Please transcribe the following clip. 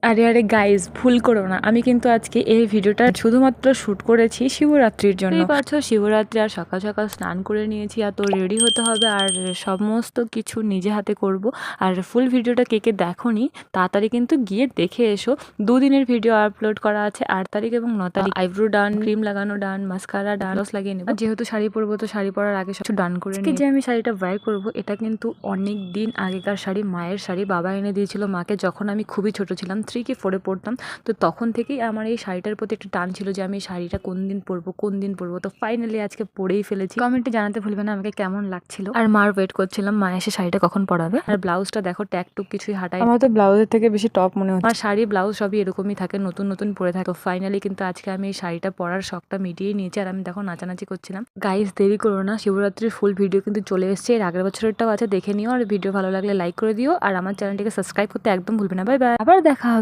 আরে আরে গাইজ, ভুল করো না, আমি কিন্তু আজকে এই ভিডিওটা শুধুমাত্র শ্যুট করেছি শিবরাত্রির জন্য। এই বছর শিবরাত্রি আর সকাল সকাল স্নান করে নিয়েছি, আর তো রেডি হতে হবে আর সমস্ত কিছু নিজে হাতে করব। আর ফুল ভিডিওটা কে কে দেখোনি তাড়াতাড়ি কিন্তু গিয়ে দেখে এসো। দুদিনের ভিডিও আপলোড করা আছে, 8 তারিখ এবং 9 তারিখ। আইব্রো ডান, ক্রিম লাগানো ডান, মাস্কারা ডান, লস লাগিয়ে নেব। যেহেতু শাড়ি পরবো তো শাড়ি পরার আগে সব ডান করে নিই। যে আমি শাড়িটা ওয়্যার করব, এটা কিন্তু অনেক দিন আগেকার শাড়ি, মায়ের শাড়ি। বাবা এনে দিয়েছিল মাকে যখন আমি খুবই ছোট ছিলাম, 3 কি 4 পড়তাম। তো তখন থেকেই আমার এই শাড়িটার প্রতি একটা টান ছিল যে আমি শাড়িটা কোন দিন পরবো। তো ফাইনালি আজকে পরেই ফেলেছি। কমেন্টে জানাতে ভুলবে না আমাকে কেমন লাগছিল। আর মার ওয়েট করছিলাম মা এসে শাড়িটা কখন পরাবে। আর ব্লাউজটা দেখো, ট্যাগ টুক কিছুই হাঁটাই। আমার তো ব্লাউজের থেকে বেশি টপ মনে হচ্ছে। আমার শাড়ি ব্লাউজ সবই এরকমই থাকে, নতুন নতুন পরে থাকে। ফাইনালি কিন্তু আজকে আমি এই শাড়িটা পরার শখটা মিটিয়ে নিয়েছি। আর আমি দেখো নাচানাচি করছিলাম। গাইস, দেরি করো না, শিবরাত্রির ফুল ভিডিও কিন্তু চলে এসেছে। এর আগের বছরেরটাও আছে, দেখে নিও। আর ভিডিও ভালো লাগলে লাইক করে দিও, আর আমার চ্যানেলটিকে সাবস্ক্রাইব করতে একদম ভুলবে না। বাই বাই, আবার দেখা হবে।